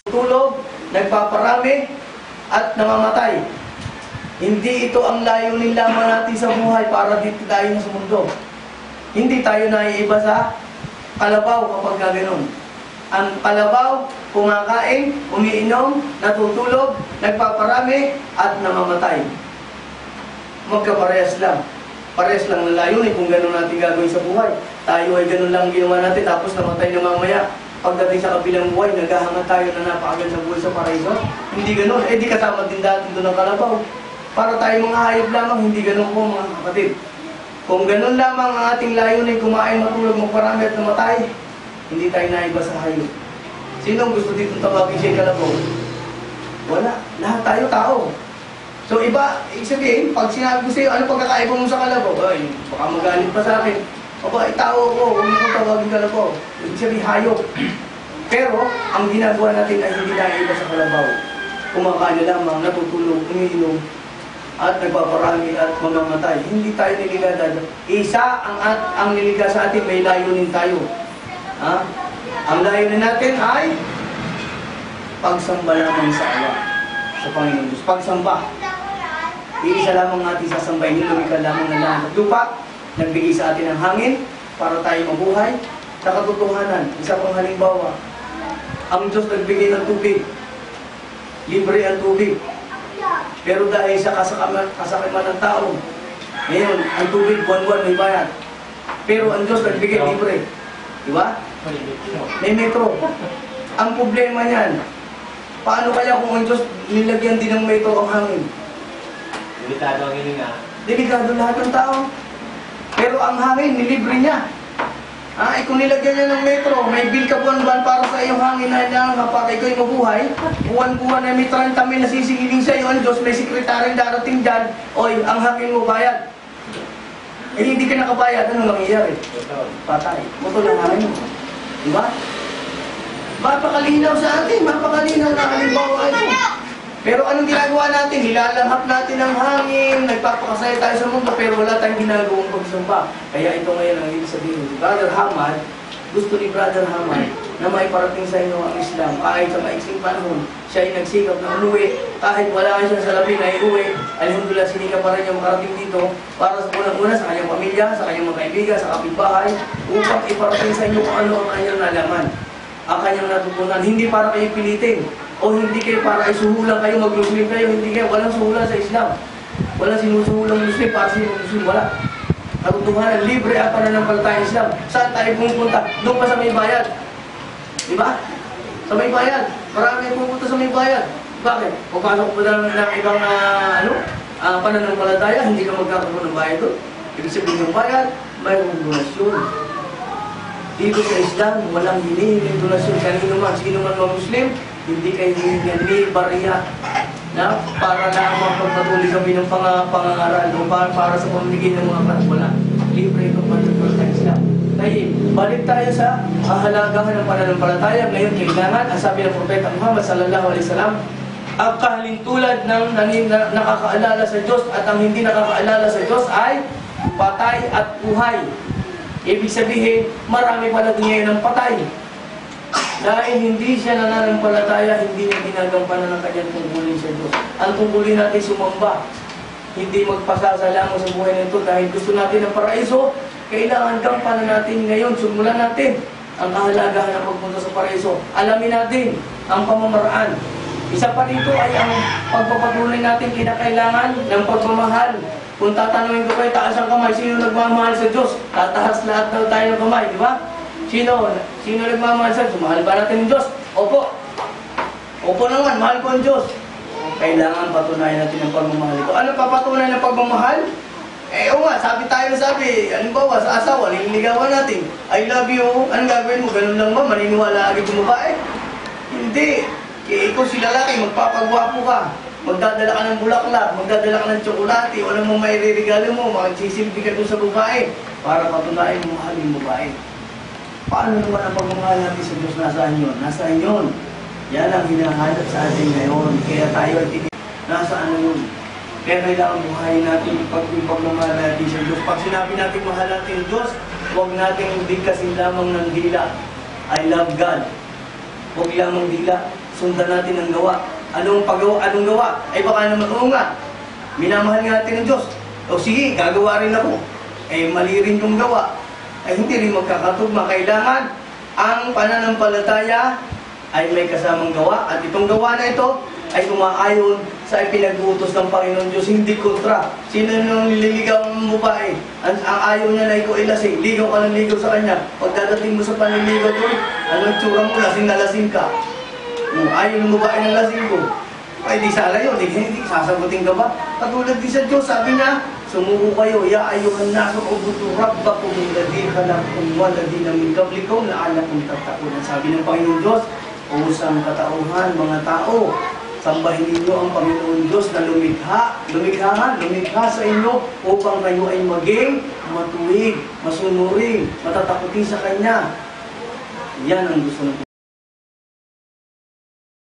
tulog, nagpaparami, at namamatay. Hindi ito ang layunin lamang natin sa buhay para dito tayo sa mundo. Hindi tayo naiiba sa kalabaw kapag ganoon. Ang kalabaw, kumakain, umiinom, natutulog, nagpaparami, at namamatay. Magkaparehas lang. Parehas lang na layunin kung gano'n natin gagawin sa buhay. Tayo ay gano'n lang ginawa natin, tapos namatay na mamaya. Pagdating sa kabilang buhay, naghahangad tayo na napakaganda sa buhay sa paraiso. Hindi gano'n. Eh di kasama din dati doon ng kalabaw. Para tayo mga hayop lamang, hindi gano'n po mga kapatid. Kung gano'n lamang ang ating layunin, kumain, matulog, magparami at namatay, hindi tayo naiba sa hayop. Sinong gusto dito tawagin siya kalabaw? Wala. Lahat tayo tao. So iba, sabihin, pag sinabi ko sa iyo, ano pagkakaiba mo sa kalabaw? Ay, baka magalit pa sa akin. Aba, tao ko, huwag mo tawagin kalabaw. Ibig sabihin, hayop. Pero, ang ginagawa natin ay hindi na iba sa kalabaw. Kumakain lamang, natutulog, umiinom, at nagpaparami at mamamatay. Hindi tayo niligada. Isa ang niliga sa atin, may layunin tayo. Ha? Ang layunin natin ay pagsamba lamang sa Allah, sa Panginoon Diyos. Pagsamba. Iisa lamang natin sasambahin, yung lumikha lamang na langit at lupa, nagbigay sa atin ng hangin para tayo mabuhay. Sa katotohanan, isa pang halimbawa, ang Diyos nagbigay ng tubig. Libre ang tubig. Pero dahil sa kasakiman ng tao, ngayon, ang tubig, buwan-buwan may bayad. Pero ang Diyos nagbigay libre. Di ba? May metro. Ang problema niyan, paano kaya kung ang Diyos nilagyan din ng metro ang hangin? Delikado ang hininga. Delikado lahat ng tao. Pero ang hangin, nilibre niya. Kung nilagyan niya ng metro, may bill ka buwan-buwan para sa iyong hangin na lang kapag ikaw ay mabuhay, buwan-buwan na may 30 mil na sisigiling sa iyo ang Diyos, may sekretareng darating dyan, oy, ang hangin mo bayad. Eh, hindi ka nakabayad, ano nangyayari? Patay. Moto ng hangin mo. Diba? Mapakalinaw sa atin, mapakalinaw na halimbawa ito. Pero anong ginagawa natin? Nilalanghap natin ang hangin, nagpapakasaya tayo sa mundo, pero wala tayong ginagawang pagsamba. Kaya ito ngayon ang ibig sabihin. Brother Hamad, gusto ni Brother Hamad na may parating sa inyo ang Islam. Kahit sa maiksing panahon, siya ay nagsikap na umuwi. Kahit wala siya sa labi na iuwi, alhamdulillah, sinikap pa rin niya makarating dito para sa unang-una sa kanyang pamilya, sa kanyang mga kaibigan, sa kapitbahay, upang iparating sa inyo kung ano ang kanyang nalaman, ang kanyang natutunan. Hindi para kayo pilitin. O hindi kayo para isuhulan kayo, mag-Muslim kayo, hindi kayo, walang suhulan sa Islam. Walang sinusuhulang Muslim para sa Muslim, wala. Katotohanan, libre ang pananampalataya ng Islam. Saan tayo pumunta? Doon pa sa may bayad. Diba? Sa may bayad. Marami pupunta sa may bayad. Bakit? Pagpasok mo ng ibang pananampalataya, hindi ka magkakaroon ng bayad doon. Ibig sabihin ng bayad, may donasyon. Dito sa Islam, walang hinihiling donasyon. Kanino man, sino man mga Muslim, hindi kayo hinihingan ni bariya na para lamang pagpatuloy kami ng pangangaral o para sa pamimigay ng mga wala. Libre itong pananampalataya ng Islam. Kaya, balik tayo sa kahalagahan ng pananampalataya. Ngayon, kailangan, ang sabi ng Propeta Muhammad sallallahu alaihi wasallam, ang kahalintulad ng nakakaalala sa Diyos at ang hindi nakakaalala sa Diyos ay patay at buhay. Ibig sabihin, marami pala ngayon ng patay. Dahil hindi siya nananampalataya, hindi niya ginagampanan ng kanyang tungkulin sa Diyos. Ang tungkulin natin sumamba, hindi magpasasalamat sa buhay nito dahil gusto natin ng paraiso, kailangan gampanan natin ngayon, sumulan natin ang kahalagahan ng pagpunta sa paraiso. Alamin natin ang pamamaraan. Isa pa dito ay ang pagpapatunay natin kinakailangan ng pagmamahal. Kung tatanungin ko kayo, taas ang kamay, sino nagmamahal sa Diyos? Tataas lahat daw tayo ng kamay, di ba? Sino nagmamahal sa Diyos? Mahal ba natin ng Diyos? Opo. Opo naman, mahal ko ang Diyos. Kailangan patunayan natin ang pagmamahal ito. Ano papatunay ng pagmamahal? Sabi, halimbawa sa asawa, nililigawan natin. I love you. Anong gagawin mo? Ganun lang ba? Maniniwala agad yung babae? Hindi. Ikaw si lalaki, magpapagwapo ka. Magdadala ka ng bulaklak, magdadala ka ng tsokolate, o ano mo may regalo mo, magsisilbi ka doon sa babae para patunayan mo mahal yung babae. Paano naman ang pagmamahal natin sa Diyos? Nasaan yun? Nasaan yun? Yan ang hinahanap sa atin ngayon. Kaya tayo ay nasaan yun? Kaya kailangan buhayin natin yung pagmamahal natin sa Diyos. Pag sinabi natin mahal natin yung Diyos, huwag natin bigkasin lamang ng dila. I love God. Huwag lamang dila. sundan natin ang gawa. Anong paggawa? Anong gawa? Ay baka naman, oo nga, minamahal nga natin ng Diyos. O sige, gagawa rin ako. Eh, mali rin yung gawa. Ay hindi rin magkakatugma. Kailangan ang pananampalataya ay may kasamang gawa. At itong gawa na ito ay umaayon sa ipinag-utos ng Panginoon Diyos, hindi kontra. Sino nung nililigaw mo ba eh? Ang ayaw niya na ikaw ilasing, ligaw ka ng ligaw sa kanya. Pagdadating mo sa panliligaw doon, anong tsura mo, lasing na lasing ka. Ayaw ng babae ng lasing ko. Ay di sala yun, hindi sasagutin ka ba? Katulad din sa Diyos, sabi niya, sumuko kayo, ya ayuhan naso ubutu rabbakum alladhi khalaqakum walladhina min qablikum la'allakum tattaqun. Sabi ng Panginoon Diyos, usang katauhan, mga tao, sambahin ninyo ang Panginoon Diyos na lumikha sa inyo upang kayo ay maging matuwid, masunurin, matatakutin sa Kanya. Yan ang gusto ng